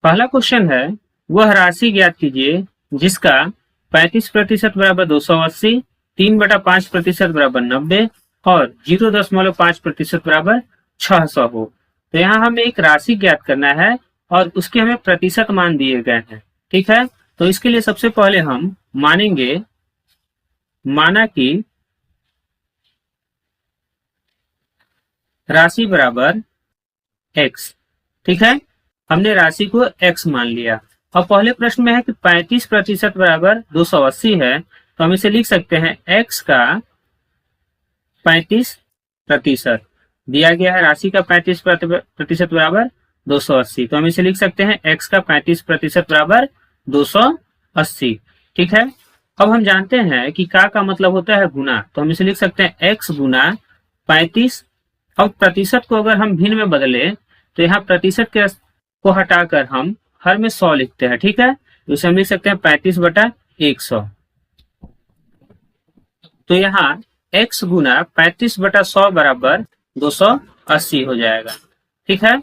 पहला क्वेश्चन है, वह राशि ज्ञात कीजिए जिसका 35% बराबर 280, 3/5% बराबर 90 और 0.5% बराबर 600 हो। तो यहाँ हमें एक राशि ज्ञात करना है और उसके हमें प्रतिशत मान दिए गए हैं। ठीक है, तो इसके लिए सबसे पहले हम मानेंगे, माना कि राशि बराबर x। ठीक है, हमने राशि को x मान लिया। और पहले प्रश्न में है कि 35% बराबर 280 है, तो हम इसे लिख सकते हैं x का 35% दिया गया है। राशि का 35% बराबर 280, तो हम इसे लिख सकते हैं x का 35% बराबर 280। ठीक है, अब हम जानते हैं कि का मतलब होता है गुना, तो हम इसे लिख सकते हैं x गुना 35। अब प्रतिशत को अगर हम भिन्न में बदले तो यहाँ प्रतिशत के को हटाकर हम हर में 100 लिखते हैं। ठीक है, तो इसे हम लिख सकते हैं 35/100। तो यहाँ x गुना 35/100 बराबर 280 हो जाएगा। ठीक है,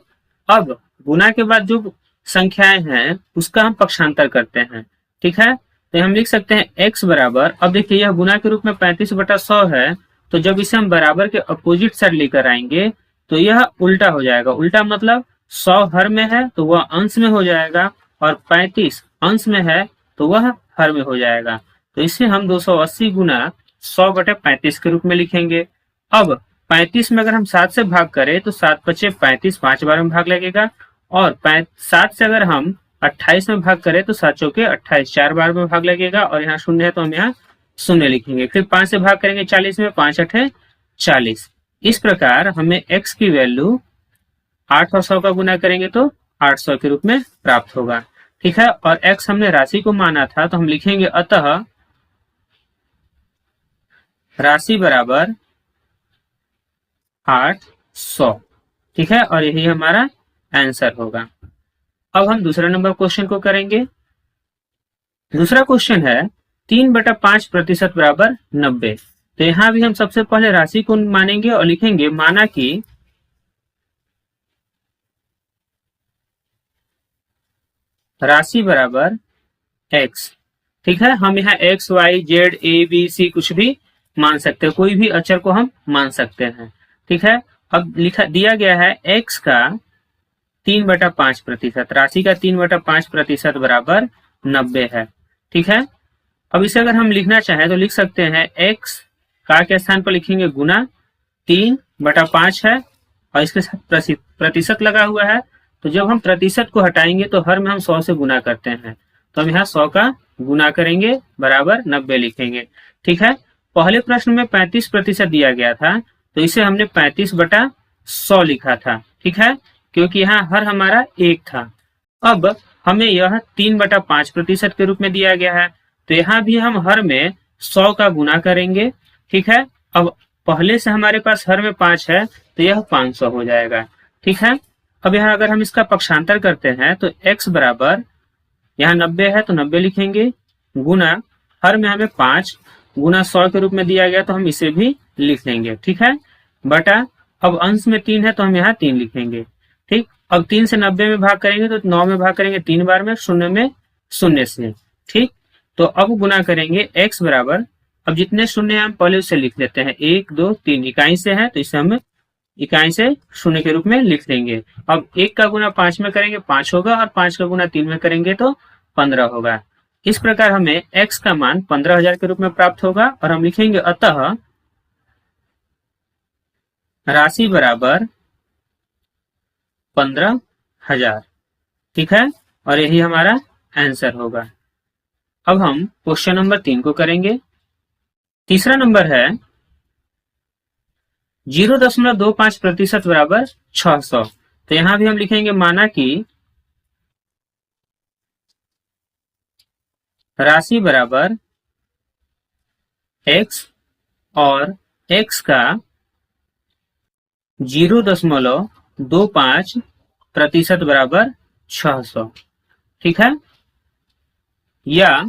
अब गुना के बाद जो संख्याएं हैं उसका हम पक्षांतर करते हैं। ठीक है, तो हम लिख सकते हैं x बराबर, अब देखिए यह गुना के रूप में 35/100 है, तो जब इसे हम बराबर के अपोजिट साइड लेकर आएंगे तो यह उल्टा हो जाएगा। उल्टा मतलब 100 हर में है तो वह अंश में हो जाएगा और 35 अंश में है तो वह हर में हो जाएगा। तो इसे हम 280 गुना 100/35 के रूप में लिखेंगे। अब 35 में अगर हम 7 से भाग करें तो 7×5 = 35, 5 बार में भाग लगेगा। और 7 से अगर हम 28 में भाग करें तो 7 चौके 28, 4 बार में भाग लगेगा। और यहाँ शून्य है तो हम यहाँ शून्य लिखेंगे। फिर 5 से भाग करेंगे 40 में, 5×8 = 40। इस प्रकार हमें x की वैल्यू 8 और 100 का गुना करेंगे तो 800 के रूप में प्राप्त होगा। ठीक है, और x हमने राशि को माना था तो हम लिखेंगे अतः राशि बराबर 800। ठीक है, और यही हमारा आंसर होगा। अब हम दूसरा नंबर क्वेश्चन को करेंगे। दूसरा क्वेश्चन है 3/5% बराबर 90। तो यहां भी हम सबसे पहले राशि को मानेंगे और लिखेंगे, माना कि राशि बराबर x। ठीक है, हम यहाँ x, y, z, a, b, c कुछ भी मान सकते हैं, कोई भी अक्षर को हम मान सकते हैं। ठीक है, अब लिखा दिया गया है x का 3/5%, राशि का 3/5% बराबर 90 है। ठीक है, अब इसे अगर हम लिखना चाहें तो लिख सकते हैं x का के स्थान पर लिखेंगे गुना 3/5 है और इसके साथ प्रतिशत लगा हुआ है, तो जब हम प्रतिशत को हटाएंगे तो हर में हम 100 से गुना करते हैं, तो हम यहाँ 100 का गुना करेंगे बराबर 90 लिखेंगे। ठीक है, पहले प्रश्न में 35% दिया गया था तो इसे हमने 35/100 लिखा था। ठीक है, क्योंकि यहाँ हर हमारा 1 था। अब हमें यह 3/5% के रूप में दिया गया है, तो यहाँ भी हम हर में 100 का गुना करेंगे। ठीक है, अब पहले से हमारे पास हर में 5 है तो यह 500 हो जाएगा। ठीक है, अब यहाँ अगर हम इसका पक्षांतर करते हैं तो x बराबर, यहाँ 90 है तो 90 लिखेंगे, गुना हर में हमें 5 गुना 100 के रूप में दिया गया तो हम इसे भी लिख लेंगे। ठीक है, बटा अब अंश में 3 है तो हम यहाँ 3 लिखेंगे। ठीक, अब 3 से 90 में भाग करेंगे तो 9 में भाग करेंगे 3 बार में, शून्य में शून्य से। ठीक, तो अब गुना करेंगे x बराबर, अब जितने शून्य हम पहले उसे लिख लेते हैं, 1, 2, 3 इकाई से है तो इसे हम इकाई से शून्य के रूप में लिख देंगे। अब 1 का गुना 5 में करेंगे 5 होगा और 5 का गुना 3 में करेंगे तो 15 होगा। इस प्रकार हमें x का मान 15,000 के रूप में प्राप्त होगा और हम लिखेंगे अतः राशि बराबर 15,000। ठीक है, और यही हमारा आंसर होगा। अब हम क्वेश्चन नंबर 3 को करेंगे। तीसरा नंबर है 0.25% बराबर 600। तो यहां भी हम लिखेंगे, माना कि राशि बराबर x और x का 0.25% बराबर 600। ठीक है, या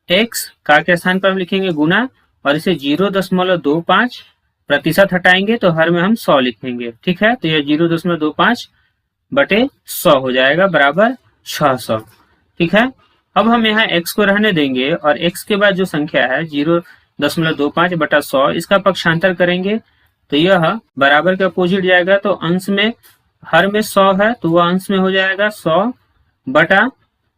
x का के स्थान पर हम लिखेंगे गुना और इसे 0.25% हटाएंगे तो हर में हम 100 लिखेंगे। ठीक है, तो यह 0.25/100 हो जाएगा बराबर 600। ठीक है, अब हम यहाँ x को रहने देंगे और x के बाद जो संख्या है 0.25 बटा 100, इसका पक्षांतर करेंगे तो यह बराबर के अपोजिट जाएगा, तो अंश में हर में 100 है तो वह अंश में हो जाएगा 100 बटा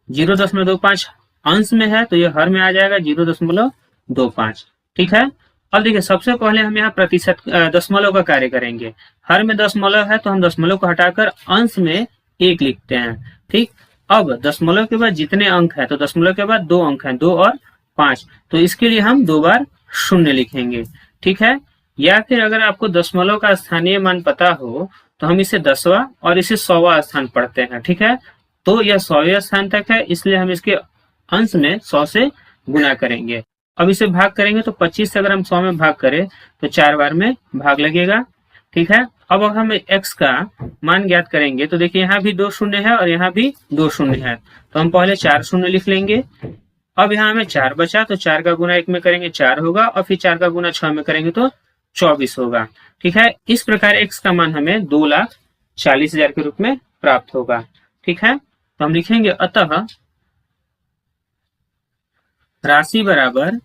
0.25 अंश में है तो यह हर में आ जाएगा 0.25। ठीक है, अब देखिए सबसे पहले हम यहाँ प्रतिशत दशमलव का कार्य करेंगे। हर में दशमलव है तो हम दशमलव को हटाकर अंश में 1 लिखते हैं। ठीक, अब दशमलव के बाद जितने अंक है तो दशमलव के बाद 2 अंक हैं, 2 और 5, तो इसके लिए हम 2 बार 0 लिखेंगे। ठीक है, या फिर अगर आपको दशमलव का स्थानीय मान पता हो तो हम इसे 10वां और इसे 100वां स्थान पढ़ते हैं। ठीक है, तो यह 100वें स्थान तक है, इसलिए हम इसके अंश में 100 से गुना करेंगे। अब इसे भाग करेंगे तो 25 से अगर हम 100 में भाग करें तो 4 बार में भाग लगेगा। ठीक है, अब हम x का मान ज्ञात करेंगे तो देखिए यहाँ भी 2 शून्य है और यहाँ भी 2 शून्य है, तो हम पहले 4 शून्य लिख लेंगे। अब यहाँ हमें 4 बचा तो 4 का गुना 1 में करेंगे 4 होगा और फिर 4 का गुना 6 में करेंगे तो 24 होगा। ठीक है, इस प्रकार x का मान हमें 2,40,000 के रूप में प्राप्त होगा। ठीक है, तो हम लिखेंगे अतः राशि बराबर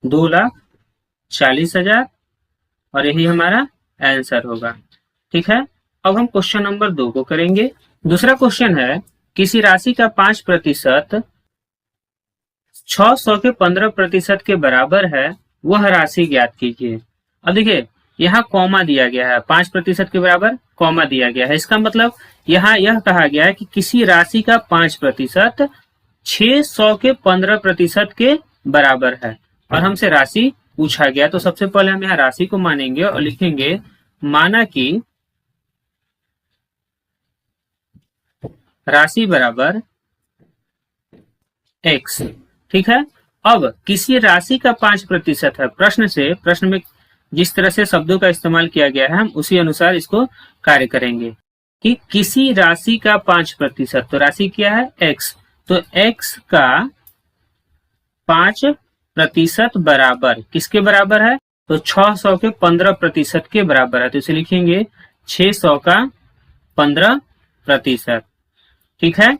2,40,000 और यही हमारा आंसर होगा। ठीक है, अब हम क्वेश्चन नंबर 2 को करेंगे। दूसरा क्वेश्चन है किसी राशि का 5% 600 के 15% के बराबर है, वह राशि ज्ञात कीजिए। अब देखिए यहाँ कॉमा दिया गया है, 5% के बराबर कॉमा दिया गया है, इसका मतलब यहाँ यह कहा गया है कि किसी राशि का 5% 600 के 15% के बराबर है और हमसे राशि पूछा गया। तो सबसे पहले हम यहाँ राशि को मानेंगे और लिखेंगे माना कि राशि बराबर x। ठीक है, अब किसी राशि का 5% है, प्रश्न में जिस तरह से शब्दों का इस्तेमाल किया गया है हम उसी अनुसार इसको कार्य करेंगे कि किसी राशि का 5%, तो राशि क्या है x, तो x का 5% बराबर किसके बराबर है, तो 600 के 15% के बराबर है, तो इसे लिखेंगे 600 का 15%। ठीक है,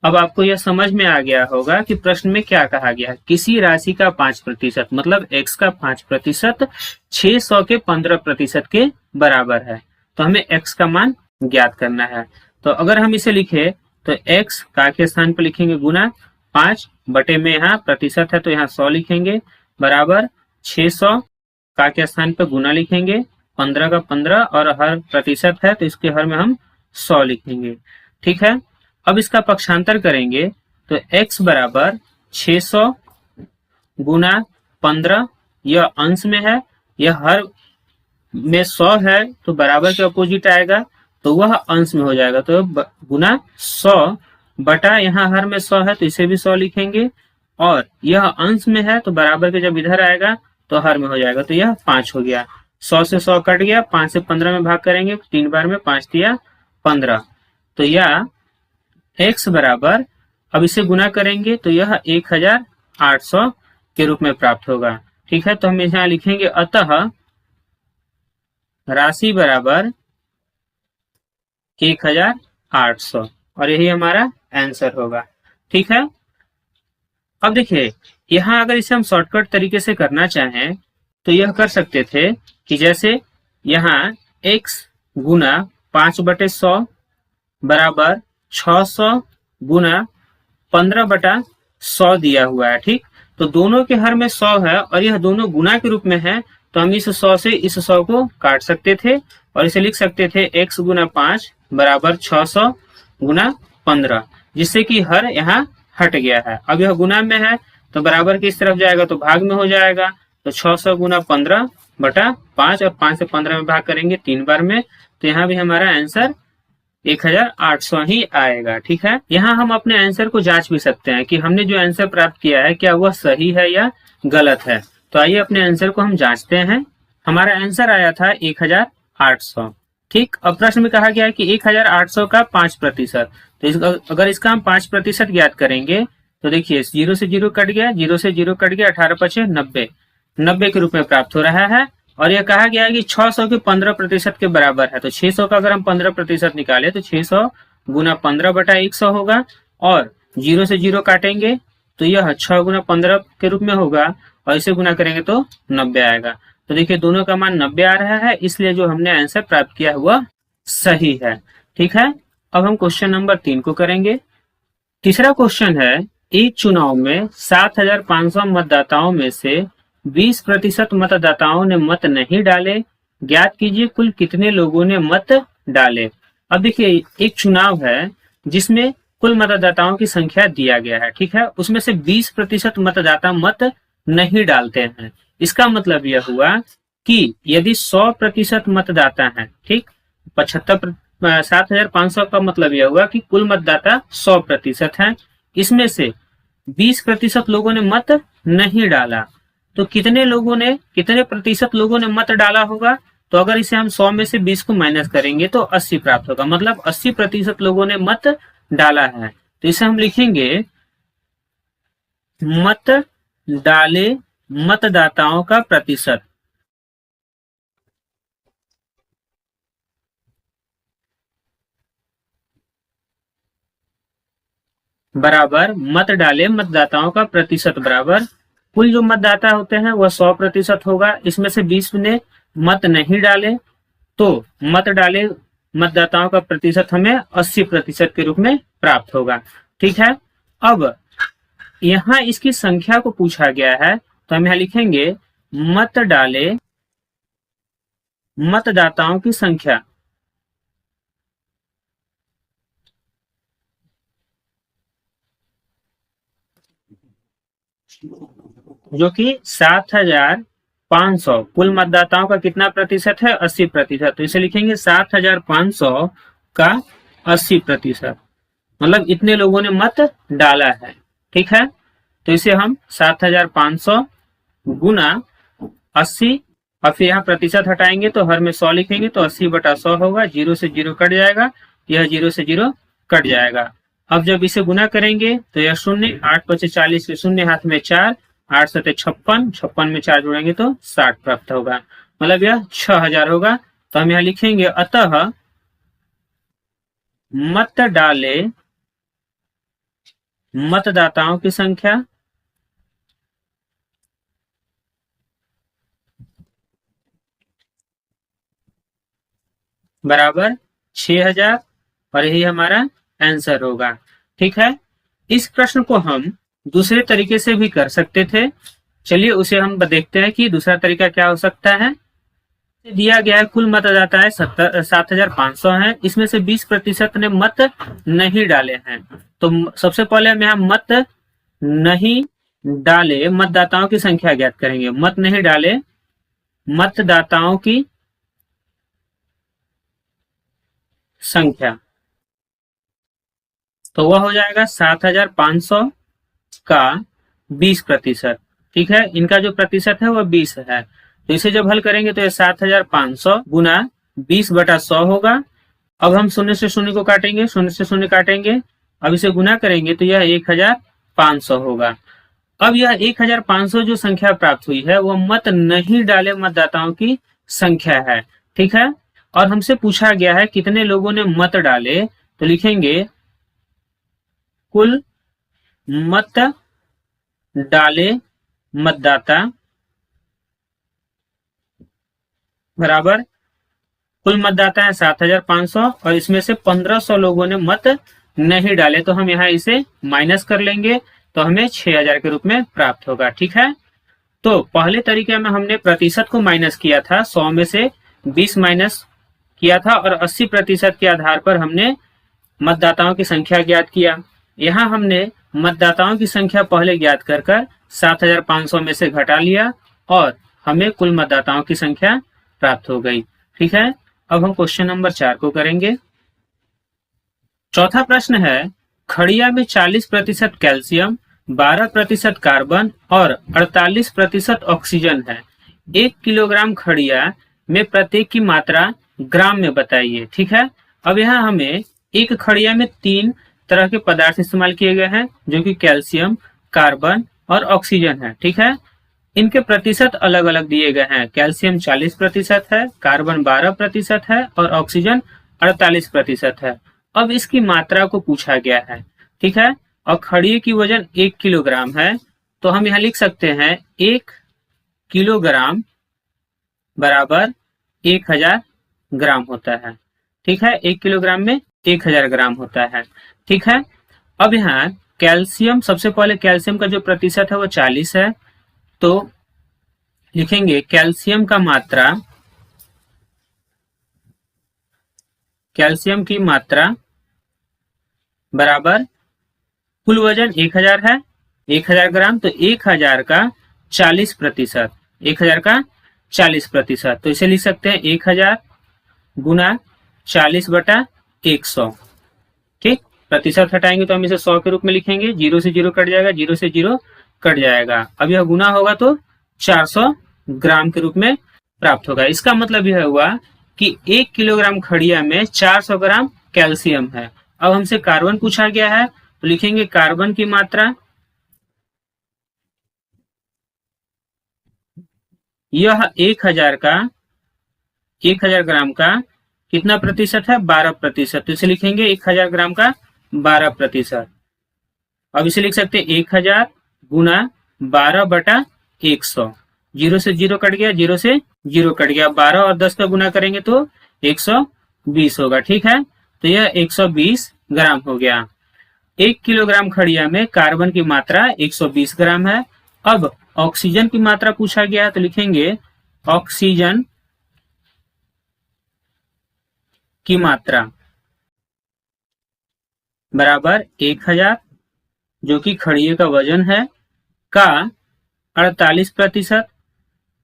अब आपको यह समझ में आ गया होगा कि प्रश्न में क्या कहा गया है। किसी राशि का 5% मतलब x का 5% 600 के 15% के बराबर है, तो हमें x का मान ज्ञात करना है। तो अगर हम इसे लिखे तो x का के स्थान पर लिखेंगे गुना 5 बटे में यहाँ प्रतिशत है तो यहाँ 100 लिखेंगे बराबर 600 का के स्थान पर गुना लिखेंगे 15 का 15 और हर प्रतिशत है तो इसके हर में हम 100 लिखेंगे। ठीक है, अब इसका पक्षांतर करेंगे तो x बराबर 600 गुना 15, यह अंश में है, यह हर में 100 है तो बराबर के अपोजिट आएगा तो वह अंश में हो जाएगा, तो गुना 100 बटा यहाँ हर में 100 है तो इसे भी 100 लिखेंगे और यह अंश में है तो बराबर के जब इधर आएगा तो हर में हो जाएगा, तो यह 5 हो गया। 100 से 100 कट गया, 5 से 15 में भाग करेंगे 3 बार में, 5 दिया 15, तो यह x बराबर, अब इसे गुना करेंगे तो यह 1,800 के रूप में प्राप्त होगा। ठीक है, तो हम यहाँ लिखेंगे अतः राशि बराबर 1,800 और यही हमारा आंसर होगा। ठीक है, अब देखिए यहाँ अगर इसे हम शॉर्टकट तरीके से करना चाहें तो यह कर सकते थे कि जैसे यहाँ x गुना 5/100 बराबर 600 गुना 15/100 दिया हुआ है। ठीक, तो दोनों के हर में 100 है और यह दोनों गुना के रूप में है तो हम इस 100 से इस 100 को काट सकते थे और इसे लिख सकते थे x गुना 5 बराबर 600 गुना 15, जिससे कि हर यहाँ हट गया है। अब यह गुना में है तो बराबर की इस तरफ जाएगा तो भाग में हो जाएगा, तो 600 गुना 15/5 और 5 से 15 में भाग करेंगे 3 बार में, तो यहाँ भी हमारा आंसर 1,800 ही आएगा। ठीक है, यहाँ हम अपने आंसर को जांच भी सकते हैं कि हमने जो आंसर प्राप्त किया है क्या वह सही है या गलत है। तो आइए अपने आंसर को हम जांचते हैं। हमारा आंसर आया था 1,800। ठीक, अब प्रश्न में कहा गया है कि 1,800 का 5%, तो अगर इसका हम 5% ज्ञात करेंगे तो देखिए 0 से 0 कट गया, 0 से 0 कट गया, 18×5 = 90 के रूप में प्राप्त हो रहा है। और यह कहा गया है कि 600 के 15% के बराबर है, तो 600 का अगर हम 15% निकाले तो 600 गुना 15/100 होगा, और 0 से 0 काटेंगे तो यह 6 गुना 15 के रूप में होगा, और इसे गुना करेंगे तो 90 आएगा। तो देखिए दोनों का मान 90 आ रहा है, इसलिए जो हमने आंसर प्राप्त किया हुआ सही है। ठीक है, अब हम क्वेश्चन नंबर 3 को करेंगे। तीसरा क्वेश्चन है, एक चुनाव में 7,500 मतदाताओं में से 20% मतदाताओं ने मत नहीं डाले, ज्ञात कीजिए कुल कितने लोगों ने मत डाले। अब देखिए एक चुनाव है जिसमें कुल मतदाताओं की संख्या दिया गया है, ठीक है, उसमें से 20% मतदाता मत नहीं डालते हैं। इसका मतलब यह हुआ कि यदि 100% मतदाता है, ठीक, 7,500 का मतलब यह हुआ कि कुल मतदाता 100% है, इसमें से 20% लोगों ने मत नहीं डाला, तो कितने प्रतिशत लोगों ने मत डाला होगा। तो अगर इसे हम 100 में से 20 को माइनस करेंगे तो 80 प्राप्त होगा, मतलब 80% लोगों ने मत डाला है। तो इसे हम लिखेंगे मत डाले मतदाताओं का प्रतिशत बराबर मत डाले मतदाताओं का प्रतिशत बराबर कुल जो मतदाता होते हैं वह 100% होगा, इसमें से 20 ने मत नहीं डाले, तो मत डाले मतदाताओं का प्रतिशत हमें 80% के रूप में प्राप्त होगा। ठीक है, अब यहाँ इसकी संख्या को पूछा गया है, तो हम यहाँ लिखेंगे मत डाले मतदाताओं की संख्या, जो कि 7,500 कुल मतदाताओं का कितना प्रतिशत है, 80%। तो इसे लिखेंगे 7,500 का 80%, मतलब इतने लोगों ने मत डाला है। ठीक है, तो इसे हम 7,500 गुना 80, और फिर यहाँ प्रतिशत हटाएंगे तो हर में 100 लिखेंगे, तो 80/100 होगा, 0 से 0 कट जाएगा, यह 0 से 0 कट जाएगा। अब जब इसे गुना करेंगे तो यह 0, 8×5=40, 0 हाथ में 4, 8×7=56, 56 में 4 जोड़ेंगे तो 60 प्राप्त होगा, मतलब यह 6,000 होगा। तो हम यहाँ लिखेंगे अतः मत डाले मतदाताओं की संख्या बराबर 6,000, और यही हमारा आंसर होगा। ठीक है, इस प्रश्न को हम दूसरे तरीके से भी कर सकते थे, चलिए उसे हम देखते हैं कि दूसरा तरीका क्या हो सकता है। दिया गया है कुल मतदाता है 7,500 है, इसमें से 20% ने मत नहीं डाले हैं, तो सबसे पहले हम यहाँ मत नहीं डाले मतदाताओं की संख्या ज्ञात करेंगे। मत नहीं डाले मतदाताओं की संख्या, तो वह हो जाएगा 7,500 का 20%। ठीक है, इनका जो प्रतिशत है वह 20 है, तो इसे जब हल करेंगे तो यह 7,500 गुना 20/100 होगा। अब हम 0 से 0 को काटेंगे, 0 से 0 काटेंगे, अब इसे गुना करेंगे तो यह 1,500 होगा। अब यह 1,500 जो संख्या प्राप्त हुई है वह मत नहीं डाले मतदाताओं की संख्या है। ठीक है, और हमसे पूछा गया है कितने लोगों ने मत डाले, तो लिखेंगे कुल मत डाले मतदाता बराबर कुल मतदाता है 7,500, और इसमें से 1,500 लोगों ने मत नहीं डाले, तो हम यहाँ इसे माइनस कर लेंगे, तो हमें 6,000 के रूप में प्राप्त होगा। ठीक है, तो पहले तरीके में हमने प्रतिशत को माइनस किया था, 100 में से 20 माइनस किया था, और 80% के आधार पर हमने मतदाताओं की संख्या ज्ञात किया। यहाँ हमने मतदाताओं की संख्या पहले ज्ञात कर 7,500 में से घटा लिया, और हमें कुल मतदाताओं की संख्या प्राप्त हो गई। ठीक है, अब हम क्वेश्चन नंबर 4 को करेंगे। चौथा प्रश्न है, खड़िया में 40% कैल्शियम, 12% कार्बन और 48% ऑक्सीजन है। 1 किलोग्राम खड़िया में प्रत्येक की मात्रा ग्राम में बताइए। ठीक है, अब यहाँ हमें एक खड़िया में 3 तरह के पदार्थ इस्तेमाल किए गए हैं, जो कि कैल्शियम, कार्बन और ऑक्सीजन है। ठीक है, इनके प्रतिशत अलग अलग दिए गए हैं, कैल्शियम 40% है, कार्बन 12% है और ऑक्सीजन 48% है। अब इसकी मात्रा को पूछा गया है, ठीक है, और खड़िए की वजन 1 किलोग्राम है, तो हम यहाँ लिख सकते हैं 1 किलोग्राम बराबर 1000 ग्राम होता है, ठीक है, 1 किलोग्राम में 1000 ग्राम होता है, ठीक है। अब यहाँ कैल्शियम, सबसे पहले कैल्शियम का जो प्रतिशत है वो 40 है, तो लिखेंगे कैल्शियम का मात्रा, कैल्शियम की मात्रा बराबर कुल वजन 1000 है, 1000 ग्राम, तो 1000 का 40%, 1000 का 40%, तो इसे लिख सकते हैं 1000 गुना 40/100, ठीक। प्रतिशत हटाएंगे तो हम इसे 100 के रूप में लिखेंगे, 0 से 0 कट जाएगा, 0 से 0 कट जाएगा। अब यह गुना होगा तो 400 ग्राम के रूप में प्राप्त होगा। इसका मतलब यह हुआ कि 1 किलोग्राम खड़िया में 400 ग्राम कैल्शियम है। अब हमसे कार्बन पूछा गया है, तो लिखेंगे कार्बन की मात्रा, यह 1000 ग्राम का कितना प्रतिशत है, 12%, तो इसे लिखेंगे 1000 ग्राम का 12%। अब इसे लिख सकते हैं 1000 गुना 12/100, 0 से 0 कट गया, 0 से 0 कट गया, 12 और 10 का गुना करेंगे तो 120 होगा, ठीक है, तो यह 120 ग्राम हो गया। 1 किलोग्राम खड़िया में कार्बन की मात्रा 120 ग्राम है। अब ऑक्सीजन की मात्रा पूछा गया, तो लिखेंगे ऑक्सीजन की मात्रा बराबर 1000, जो कि खड़िए का वजन है, का 48%,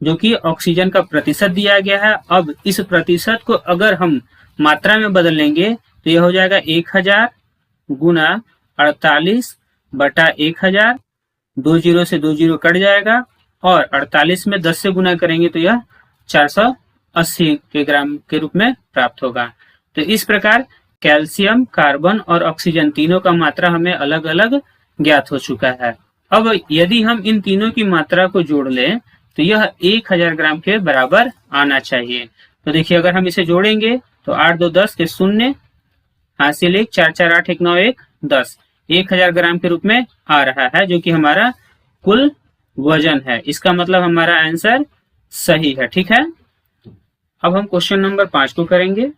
जो कि ऑक्सीजन का प्रतिशत दिया गया है। अब इस प्रतिशत को अगर हम मात्रा में बदल लेंगे तो यह हो जाएगा 1000 गुना 48/1000, 2 0 से 2 0 कट जाएगा, और 48 में 10 से गुना करेंगे तो यह 480 के ग्राम के रूप में प्राप्त होगा। तो इस प्रकार कैल्शियम, कार्बन और ऑक्सीजन तीनों का मात्रा हमें अलग अलग ज्ञात हो चुका है। अब यदि हम इन तीनों की मात्रा को जोड़ लें तो यह 1000 ग्राम के बराबर आना चाहिए। तो देखिए, अगर हम इसे जोड़ेंगे तो 8 2 10 के 0, हासिल 1, 4 4 8 1 9 1 10, 1000 ग्राम के रूप में आ रहा है, जो कि हमारा कुल वजन है। इसका मतलब हमारा आंसर सही है, ठीक है। अब हम क्वेश्चन नंबर 5 को करेंगे।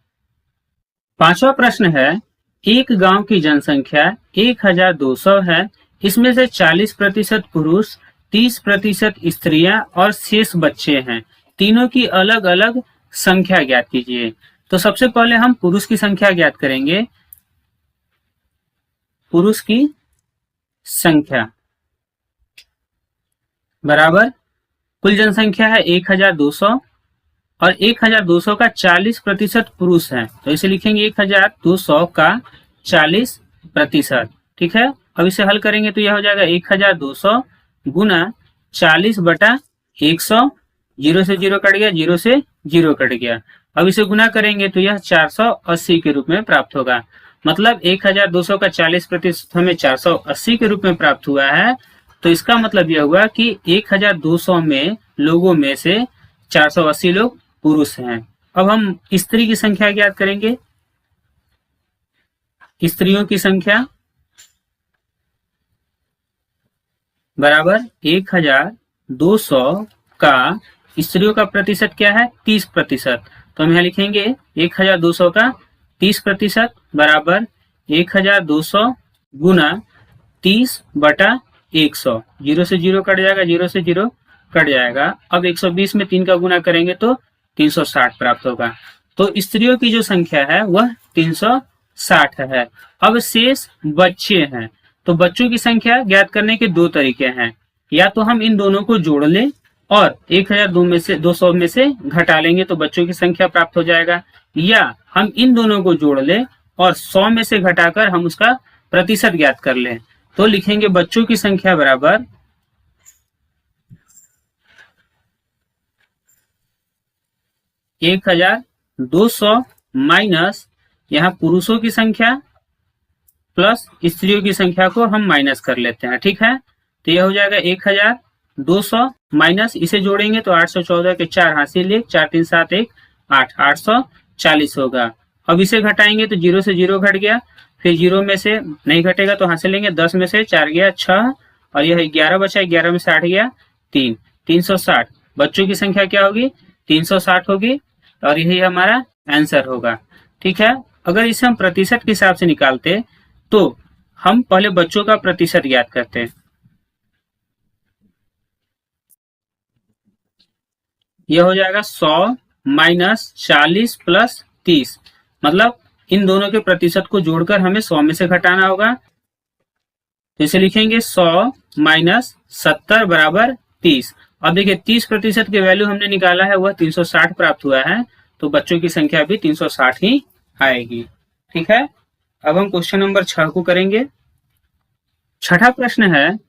पांचवा प्रश्न है, एक गांव की जनसंख्या 1200 है, इसमें से 40% पुरुष, 30% स्त्रियां और शेष बच्चे हैं, तीनों की अलग अलग संख्या ज्ञात कीजिए। तो सबसे पहले हम पुरुष की संख्या ज्ञात करेंगे। पुरुष की संख्या बराबर कुल जनसंख्या है 1200, और 1200 का 40% पुरुष है, तो इसे लिखेंगे 1200 का 40%, ठीक है। अब इसे हल करेंगे तो यह हो जाएगा 1200 गुना 40/100, 0 से 0 कट गया, 0 से 0 कट गया। अब इसे गुना करेंगे तो यह 480 के रूप में प्राप्त होगा। मतलब 1200 का 40% हमें 480 के रूप में प्राप्त हुआ है। तो इसका मतलब यह हुआ कि 1200 में लोगों में से 480 लोग पुरुष हैं। अब हम स्त्री की संख्या ज्ञात करेंगे। स्त्रियों की संख्या बराबर 1200 का स्त्रियों का प्रतिशत क्या है, 30%, तो हम यहाँ लिखेंगे 1200 का 30% बराबर 1200 गुना 30/100, 0 से 0 कट जाएगा, 0 से 0 कट जाएगा। अब 120 में 3 का गुना करेंगे तो 360 प्राप्त होगा। तो स्त्रियों की जो संख्या है वह 360 है। अब शेष बच्चे हैं, तो बच्चों की संख्या ज्ञात करने के दो तरीके हैं। या तो हम इन दोनों को जोड़ लें और 1200 में से घटा लेंगे तो बच्चों की संख्या प्राप्त हो जाएगा, या हम इन दोनों को जोड़ लें और 100 में से घटाकर हम उसका प्रतिशत ज्ञात कर लें। तो लिखेंगे बच्चों की संख्या बराबर 1200 माइनस यहाँ पुरुषों की संख्या प्लस स्त्रियों की संख्या को हम माइनस कर लेते हैं, ठीक है। तो यह हो जाएगा 1200 माइनस, इसे जोड़ेंगे तो 814 के 4 हासिल 1, 4 3 7 1 8, 840 होगा। अब इसे घटाएंगे तो 0 से 0 घट गया, फिर 0 में से नहीं घटेगा तो हासिल लेंगे, 10 में से 4 गया 6, और यह 11 बचा, 11 में से 8 गया 3, 360। बच्चों की संख्या क्या होगी? 360 होगी, और यही हमारा आंसर होगा। ठीक है, अगर इसे हम प्रतिशत के हिसाब से निकालते तो हम पहले बच्चों का प्रतिशत ज्ञात करते हैं। यह हो जाएगा 100 माइनस 40 प्लस 30, मतलब इन दोनों के प्रतिशत को जोड़कर हमें 100 में से घटाना होगा। तो इसे लिखेंगे 100 माइनस 70 बराबर 30। अब देखिए 30% की वैल्यू हमने निकाला है, वह 360 प्राप्त हुआ है, तो बच्चों की संख्या भी 360 ही आएगी। ठीक है, अब हम क्वेश्चन नंबर 6 को करेंगे। छठा प्रश्न है,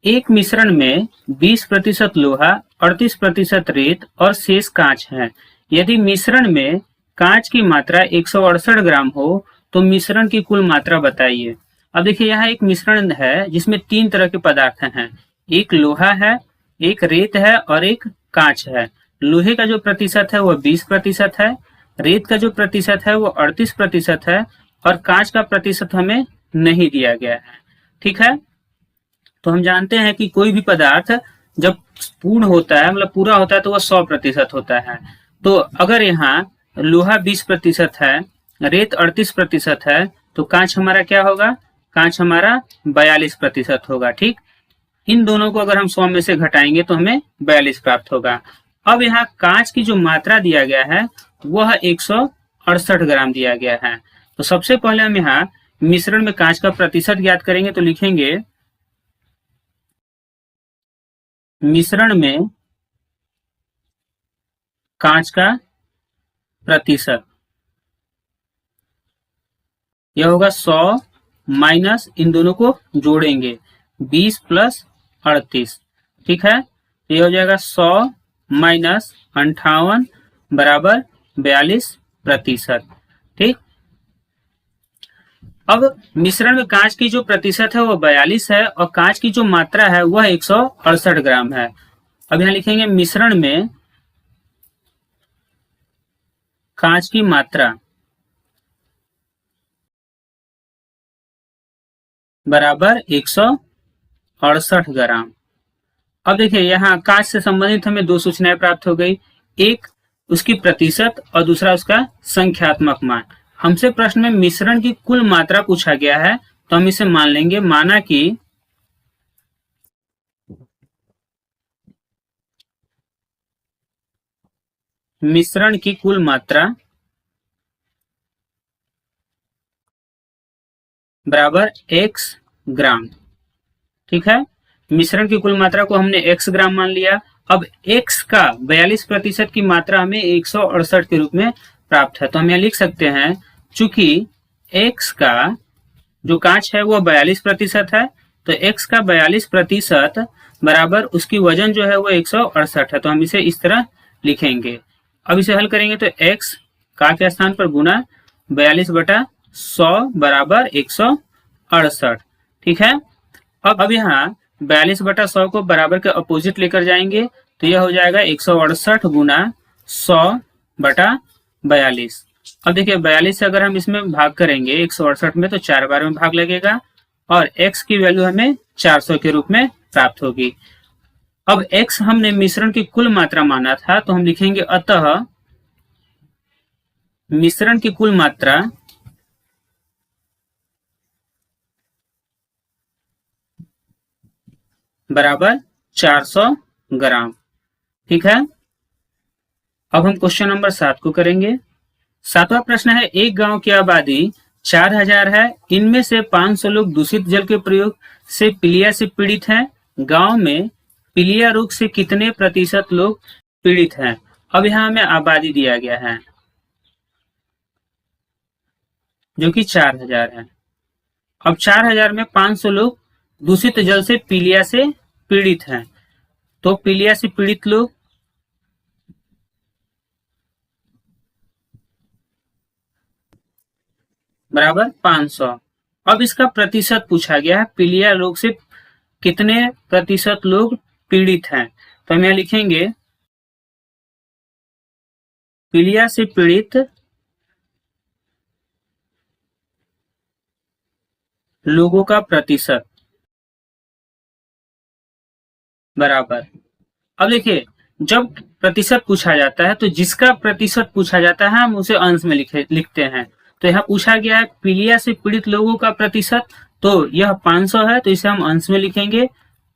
एक मिश्रण में 20% लोहा, 38% रेत और शेष कांच है। यदि मिश्रण में कांच की मात्रा 168 ग्राम हो तो मिश्रण की कुल मात्रा बताइए। अब देखिए यहाँ एक मिश्रण है जिसमें 3 तरह के पदार्थ हैं, एक लोहा है, एक रेत है और एक कांच है। लोहे का जो प्रतिशत है वह 20% है, रेत का जो प्रतिशत है वो 38% है, और कांच का प्रतिशत हमें नहीं दिया गया है। ठीक है, तो हम जानते हैं कि कोई भी पदार्थ जब पूर्ण होता है, मतलब पूरा होता है, तो वह 100% होता है। तो अगर यहाँ लोहा 20% है, रेत 38% है, तो कांच हमारा क्या होगा? कांच हमारा 42% होगा। ठीक, इन दोनों को अगर हम 100 में से घटाएंगे तो हमें 42 प्राप्त होगा। अब यहाँ कांच की जो मात्रा दिया गया है वह 168 ग्राम दिया गया है। तो सबसे पहले हम यहाँ मिश्रण में कांच का प्रतिशत ज्ञात करेंगे, तो लिखेंगे मिश्रण में कांच का प्रतिशत, यह होगा 100 माइनस, इन दोनों को जोड़ेंगे 20 प्लस 38। ठीक है, यह हो जाएगा 100 माइनस 58 बराबर 42%। ठीक, अब मिश्रण में कांच की जो प्रतिशत है वह 42 है, और कांच की जो मात्रा है वह 168 ग्राम है। अब यहां लिखेंगे मिश्रण में कांच की मात्रा बराबर 168 ग्राम। अब देखिए यहाँ कांच से संबंधित हमें 2 सूचनाएं प्राप्त हो गई, एक उसकी प्रतिशत और दूसरा उसका संख्यात्मक मान। हमसे प्रश्न में मिश्रण की कुल मात्रा पूछा गया है, तो हम इसे मान लेंगे, माना कि मिश्रण की कुल मात्रा बराबर x ग्राम। ठीक है, मिश्रण की कुल मात्रा को हमने x ग्राम मान लिया। अब x का 42% की मात्रा हमें 168 के रूप में प्राप्त है, तो हम यहाँ लिख सकते हैं, चूंकि x का जो कांच है वो 42% है, तो x का 42% बराबर उसकी वजन जो है वो 168 है, तो हम इसे इस तरह लिखेंगे। अब इसे हल करेंगे तो x का के स्थान पर गुना 42/100 बराबर 168। ठीक है, अब यहाँ 42/100 को बराबर के अपोजिट लेकर जाएंगे, तो यह हो जाएगा 168 गुना 100/42। अब देखिए 42 से अगर हम इसमें भाग करेंगे 168 में, तो 4 बार में भाग लगेगा, और x की वैल्यू हमें 400 के रूप में प्राप्त होगी। अब x हमने मिश्रण की कुल मात्रा माना था, तो हम लिखेंगे अतः मिश्रण की कुल मात्रा बराबर 400 ग्राम। ठीक है, अब हम क्वेश्चन नंबर 7 को करेंगे। 7वां प्रश्न है, एक गांव की आबादी 4000 है, इनमें से 500 लोग दूषित जल के प्रयोग से पीलिया से पीड़ित हैं। गांव में पीलिया रोग से कितने प्रतिशत लोग पीड़ित हैं? अब यहाँ हमें आबादी दिया गया है जो कि 4000 है। अब 4000 में 500 लोग दूषित जल से पीलिया से पीड़ित हैं, तो पीलिया से पीड़ित लोग बराबर 500। अब इसका प्रतिशत पूछा गया है, पीलिया रोग से कितने प्रतिशत लोग पीड़ित हैं, तो हम यहाँ लिखेंगे पीलिया से पीड़ित लोगों का प्रतिशत बराबर। अब देखिए, जब प्रतिशत पूछा जाता है तो जिसका प्रतिशत पूछा जाता है हम उसे अंश में लिखते हैं। तो यहाँ पूछा गया है पीलिया से पीड़ित लोगों का प्रतिशत, तो यह 500 है, तो इसे हम अंश में लिखेंगे।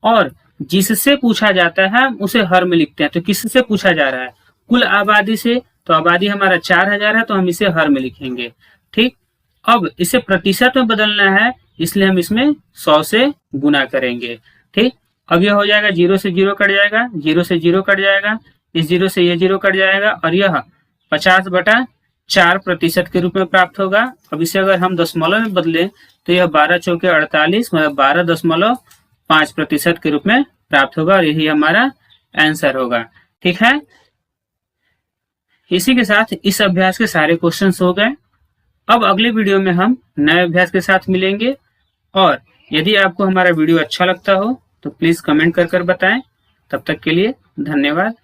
और जिससे पूछा जाता है हम उसे हर में लिखते हैं। तो किससे पूछा जा रहा है? कुल आबादी से, तो आबादी हमारा 4000 है, तो हम इसे हर में लिखेंगे। ठीक, अब इसे प्रतिशत में बदलना है, इसलिए हम इसमें 100 से गुना करेंगे। ठीक, अब यह हो जाएगा, 0 से 0 कट जाएगा, 0 से 0 कट जाएगा, इस 0 से ये 0 कट जाएगा, और यह 50/4% के रूप में प्राप्त होगा। अब इसे अगर हम दशमलव में बदलें तो यह 12 चौके 48, मतलब 12.5% के रूप में प्राप्त होगा, और यही हमारा आंसर होगा। ठीक है, इसी के साथ इस अभ्यास के सारे क्वेश्चंस हो गए। अब अगले वीडियो में हम नए अभ्यास के साथ मिलेंगे। और यदि आपको हमारा वीडियो अच्छा लगता हो तो प्लीज कमेंट कर बताएं। तब तक के लिए धन्यवाद।